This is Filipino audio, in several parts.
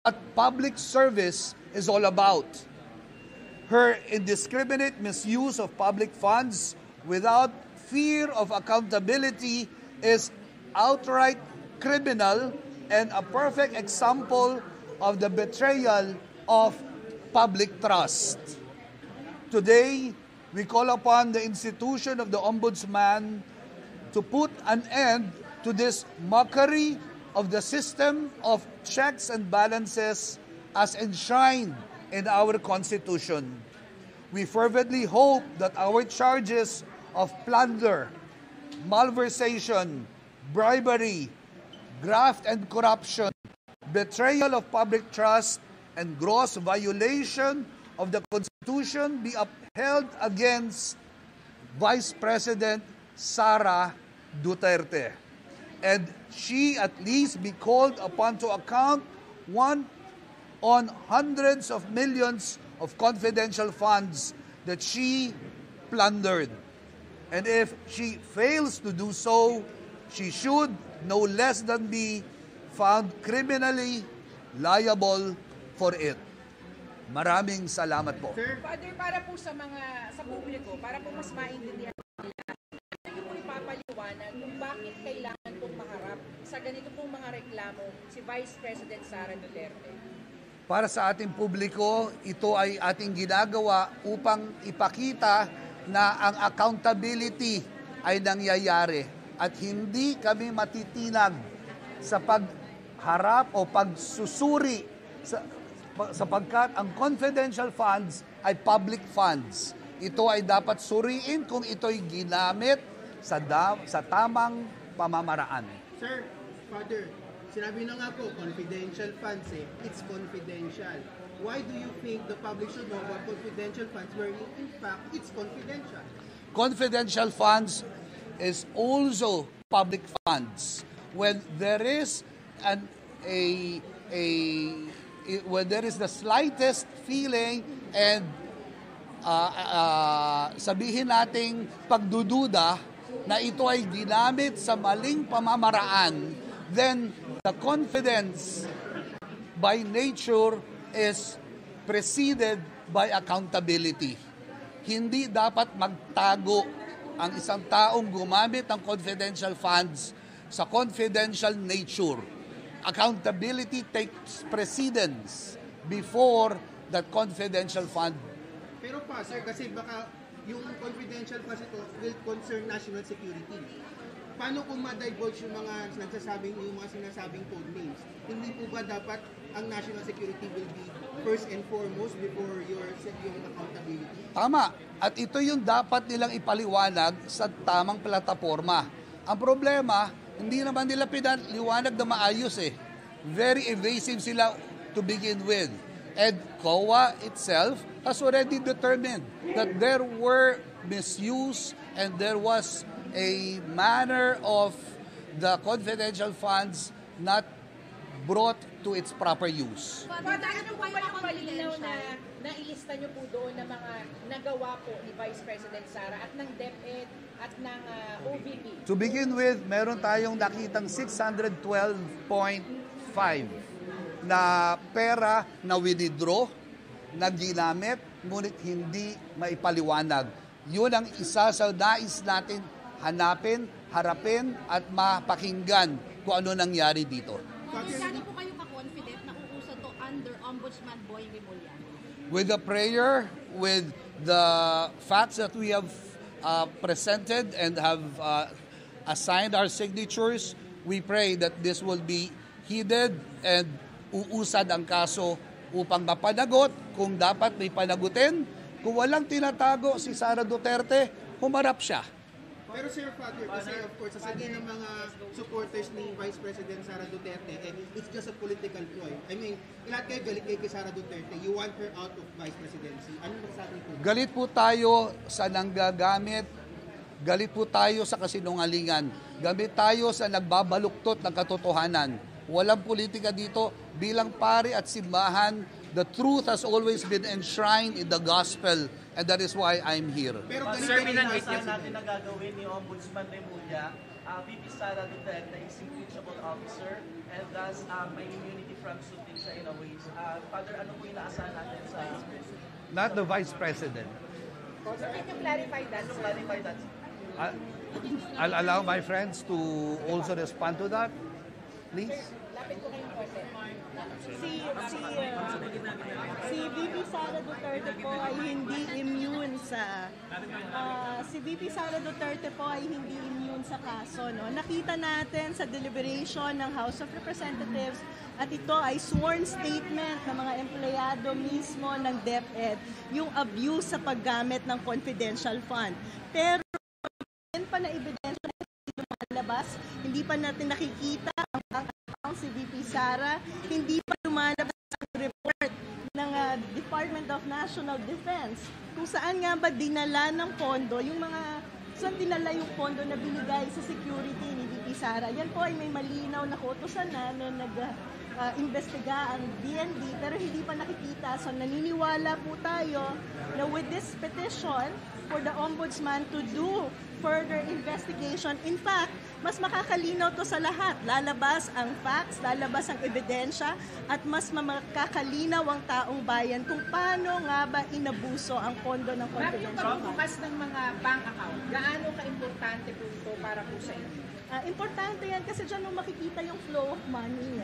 what public service is all about. Her indiscriminate misuse of public funds without fear of accountability is outright criminal and a perfect example of the betrayal of public trust. Today, we call upon the institution of the Ombudsman to put an end to this mockery of the system of checks and balances as enshrined in our Constitution. We fervently hope that our charges of plunder, malversation, bribery, graft and corruption, betrayal of public trust, and gross violation of the Constitution be upheld against Vice President Sara Duterte, and she at least be called upon to account on hundreds of millions of confidential funds that she plundered. And if she fails to do so, she should no less than be found criminally liable for it. Maraming salamat po. Sir, Father, para po sa publiko, para po mas maintindihan nila, ano po ipapaliwanag kung bakit kailangan pong maharap sa ganito pong mga reklamo si Vice President Sara Duterte? Para sa ating publiko, ito ay ating ginagawa upang ipakita na ang accountability ay nangyayari at hindi kami matitinag sa pagharap o pagsusuri sapagkat ang confidential funds ay public funds. Ito ay dapat suriin kung ito'y ginamit sa tamang pamamaraan. Sir, Father, sinabi na nga po, confidential funds it's confidential. Why do you think the public should know about confidential funds where in fact it's confidential? Confidential funds is also public funds. When there is when there is the slightest feeling and sabihin nating pagdududa na ito ay ginamit sa maling pamamaraan, then the confidence by nature is preceded by accountability. Hindi dapat magtago ang isang taong gumamit ng confidential funds sa confidential nature. Accountability takes precedence before that confidential fund. Pero pa, sir, kasi baka yung confidential funds ito will concern national security. Paano kung ma-divulge yung mga sinasabing code names? Hindi po ba dapat ang national security will be first and foremost before your accountability? Tama. At ito yung dapat nilang ipaliwanag sa tamang plataforma. Ang problema, hindi naman nila pinaliwanag na maayos eh. Very evasive sila to begin with. And COA itself has already determined that there were misuse and there was a manner of the confidential funds not brought to its proper use. Father, ano po ba yung malinaw na nailista nyo po doon na mga nagawa po ni Vice President Sara at ng DepEd at ng OVP? To begin with, meron tayong nakitang 612.5 na pera na withdraw, na ginamit, ngunit hindi maipaliwanag. Yun ang isa sa nais natin hanapin, harapin, at mapakinggan kung ano nangyari dito. Saan po kayo ka-confident na uusad to under Ombudsman Boying Rimulya? With the prayer, with the facts that we have presented and have assigned our signatures, we pray that this will be heeded and uusad ang kaso upang mapanagot kung dapat may panagutin. Kung walang tinatago si Sara Duterte, humarap siya. Pero Sir Father, kasi of course, sasabihin ng mga supporters ni Vice President Sara Duterte, it's just a political ploy. I mean, lahat kayo galit kay Sara Duterte. You want her out of Vice Presidency. Anong masasabi po? Galit po tayo sa nanggagamit. Galit po tayo sa kasinungalingan. Galit tayo sa nagbabaluktot ng katotohanan. Walang politika dito. Bilang pari at simbahan, the truth has always been enshrined in the gospel, and that is why I'm here. Pero sir, pinag-isa natin na gagawin ni Ombudsman Rimulya VP Sara Duterte is impeachable officer and thus may immunity from suit din siya in a way. Father, ano po yung naasahan natin sa... Not the Vice President. So, can you clarify that, To sir? clarify that, I'll allow my friends to also respond to that, please. Lapit ko kayong korte. Si VP Sara Duterte po ay hindi immune sa kaso, no. Nakita natin sa deliberation ng House of Representatives at ito ay sworn statement ng mga empleyado mismo ng DepEd yung abuse sa paggamit ng confidential fund. Pero yan pa na ebidensya na hindi lumalabas, hindi pa natin nakikita ang bank account si VP Sara, hindi pa lumalabas ang report ng Department of National Defense kung saan nga ba dinala ng pondo saan dinala yung pondo na binigay sa security ni VP Sara. Yan po ay may malinaw na kautusan namin investiga ang DND pero hindi pa nakikita. So naniniwala po tayo na with this petition for the Ombudsman to do further investigation, in fact, mas makakalinaw to sa lahat. Lalabas ang facts, lalabas ang ebidensya, at mas makakalinaw ang taong bayan kung paano nga ba inabuso ang pondo ng Ma'am, yung confidential fund. pagbubukas ng mga bank account, gaano ka-importante po ito para po sa inyo? Importante yan kasi dyan mo makikita yung flow of money.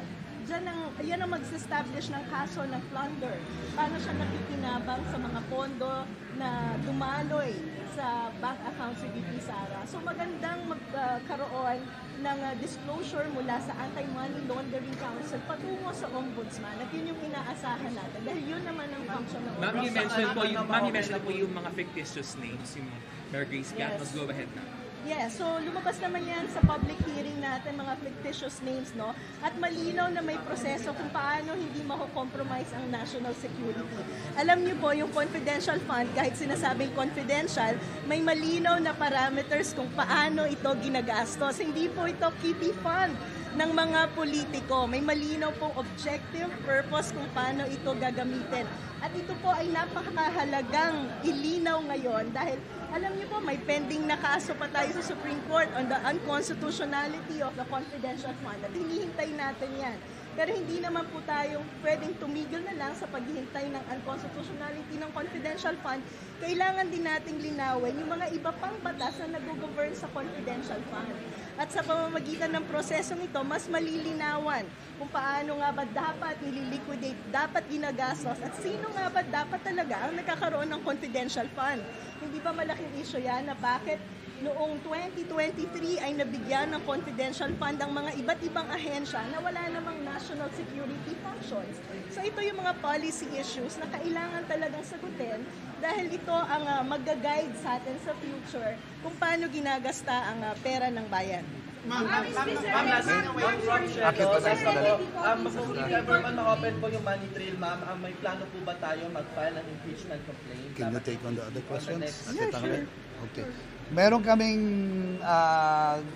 Yan ang mag-establish ng kaso ng plunder. Paano siya nakikinabang sa mga pondo na dumaloy sa bank account si VP Sara. So magandang magkaroon ng disclosure mula sa Anti-Money Laundering Council patungo sa Ombudsman. At yun yung inaasahan natin. Dahil yun naman ang function ng Ma'am, you Ombudsman. mentioned po yung mga fictitious names, yung Mary Grace Gatnos. Go ahead na. Yeah, so lumabas naman yan sa public hearing natin, mga fictitious names, no? At malinaw na may proseso kung paano hindi mako-compromise ang national security. Alam niyo po, yung confidential fund, kahit sinasabing confidential, may malinaw na parameters kung paano ito ginagastos. Hindi po ito kitty fund ng mga politiko. May malinaw pong objective, purpose kung paano ito gagamitin. At ito po ay napakahalagang ilinaw ngayon dahil alam niyo po, may pending na kaso pa tayo sa Supreme Court on the unconstitutionality of the confidential fund. At hinihintay natin yan. Pero hindi naman po tayo pwedeng tumigil na lang sa paghihintay ng unconstitutionality ng confidential fund. Kailangan din nating linawin yung mga iba pang batas na nag-govern sa confidential fund. At sa pamamagitan ng prosesong ito, mas malilinawan kung paano nga ba dapat nililiquidate, dapat ginagastos, at sino nga ba dapat talaga ang nakakaroon ng confidential fund. Hindi ba malaking issue yan na bakit noong 2023 ay nabigyan ng confidential fund ang mga iba't ibang ahensya na wala namang national security functions. So ito yung mga policy issues na kailangan talagang sagutin dahil ito ang mag-guide sa atin sa future kung paano ginagasta ang pera ng bayan. Ma'am, last Rob, if ever man ma-open po yung money trail, ma'am, may plano po ba tayo mag-file ng impeachment complaint? Can you take on the other questions? Yeah, sure. Okay. Meron kaming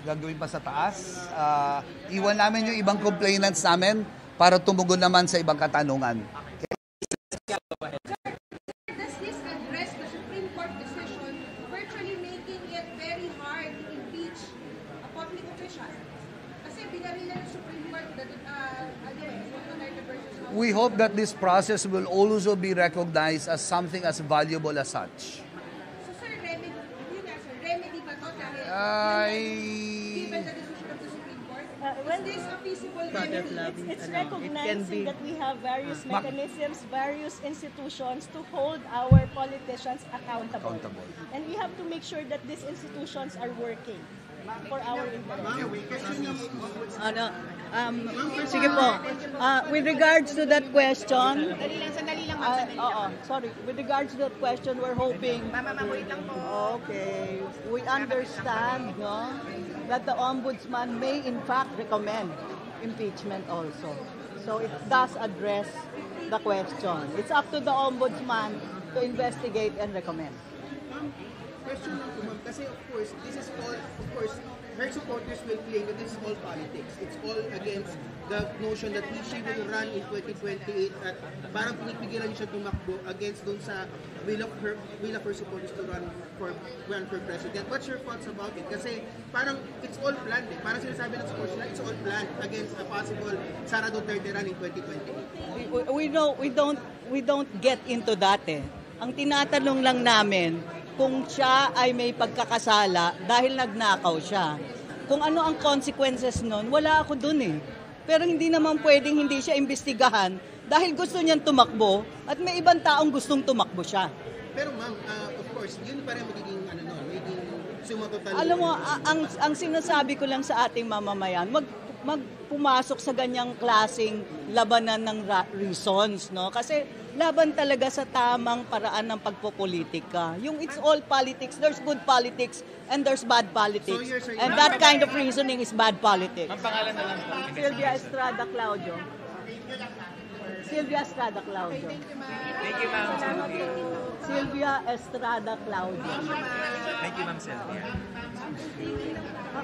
gagawin pa sa taas. Iwan namin yung ibang complainants namin para tumugon naman sa ibang katanungan. Does this address the Supreme Court decision virtually making it very hard to impeach a public official? Kasi binarila ng Supreme Court Duterte versus House. We hope that this process will also be recognized as something as valuable as such. So sir, remedy ba to dahil given the decision of the Supreme Court? Is this a feasible remedy? It's recognizing that we have various mechanisms, various institutions to hold our politicians accountable. And we have to make sure that these institutions are working for our interest. Sige po. With regards to that question, Sandali lang. with regards to that question, we're hoping. Wait lang po. Okay, we understand, no, that the ombudsman may in fact recommend impeachment also. So it does address the question. It's up to the ombudsman to investigate and recommend. Question lang po, ma'am, kasi of course, this is all, of course, her supporters will claim that this is all politics. It's all against the notion that she will run in 2028 at parang pinipigilan niya siya tumakbo against dun sa will of her supporters to run for president. What's your thoughts about it? Kasi parang it's all planned eh. Parang sinasabi ng supporters na it's all planned against a possible Sara Duterte run in 2028. We don't get into that eh. Ang tinatanong lang namin kung siya ay may pagkakasala dahil nagnakaw siya. Kung ano ang consequences nun, wala ako dun eh. Pero hindi naman pwedeng hindi siya imbestigahan dahil gusto niyang tumakbo at may ibang taong gustong tumakbo siya. Pero ma'am, of course, yun pa rin magiging magiging sumatotal. Alam mo, ang sinasabi ko lang sa ating mamamayan, pumasok sa ganyang klaseng labanan ng reasons, no? Kasi laban talaga sa tamang paraan ng pagpopolitika. Yung it's all politics, there's good politics and there's bad politics. And that kind of reasoning is bad politics. Ang pangalan na lang po. Sylvia Estrada Claudio. Sylvia Estrada Claudio. Thank you, ma'am. Sylvia Estrada Claudio. Thank you, ma'am Sylvia.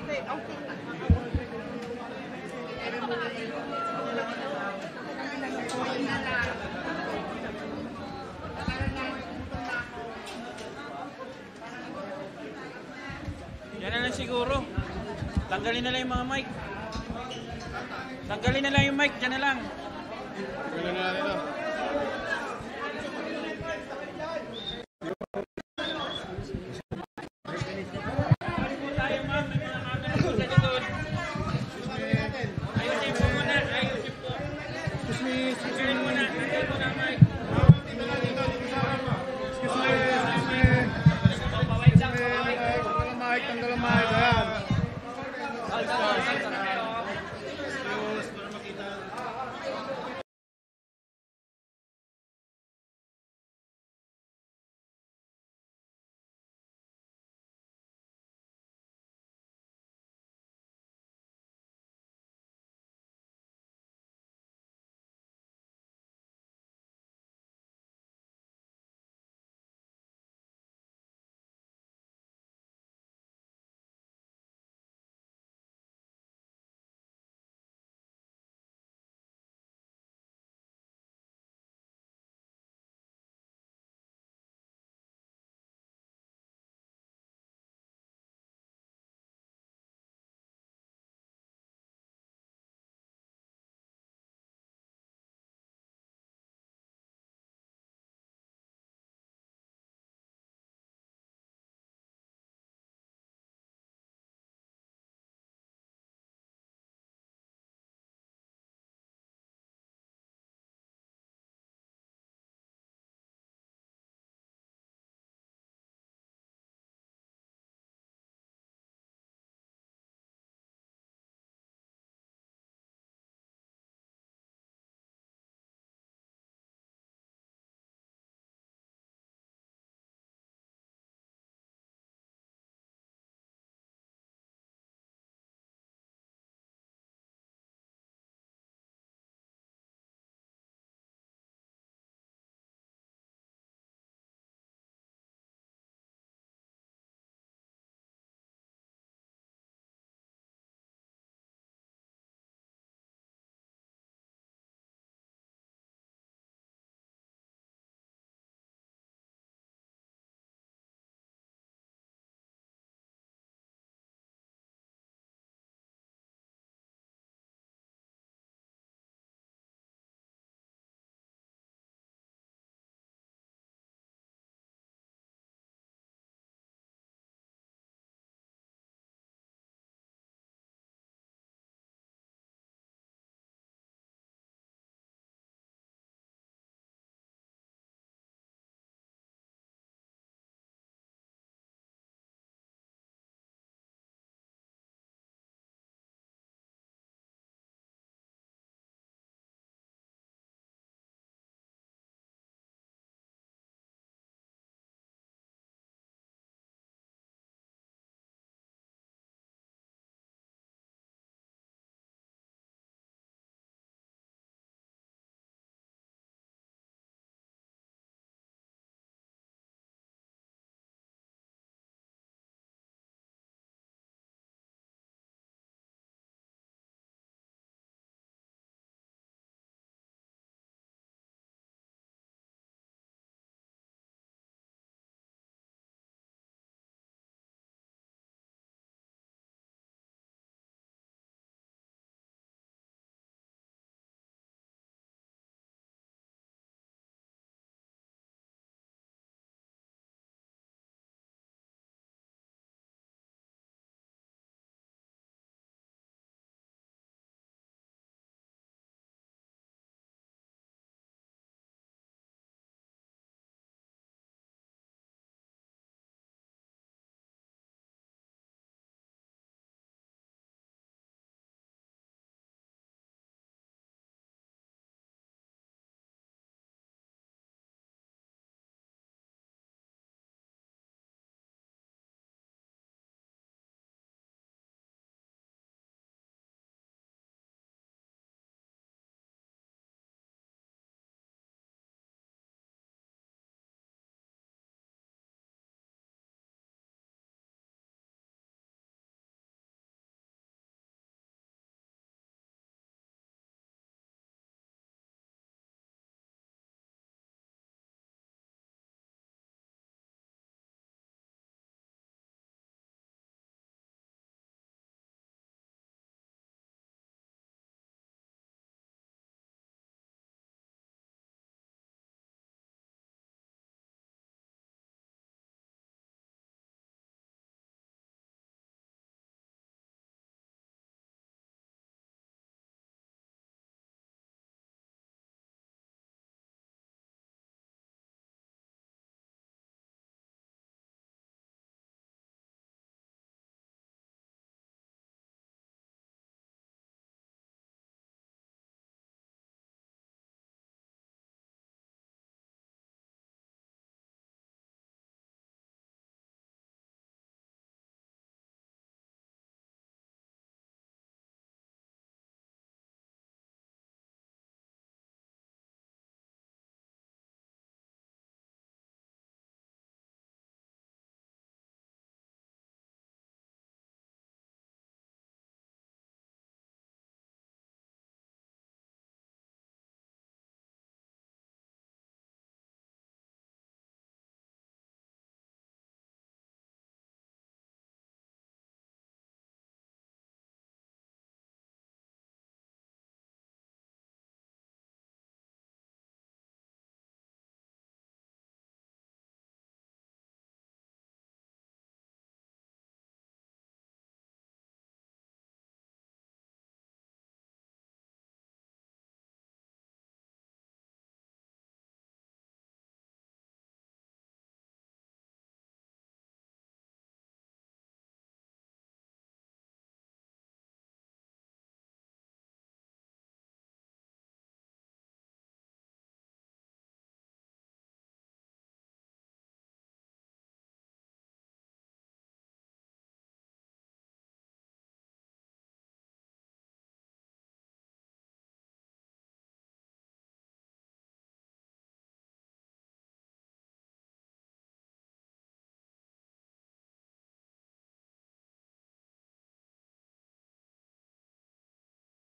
Okay. Yan na lang siguro. Tanggalin na lang yung mga mic. Tanggalin na lang yung mic. Yan na lang.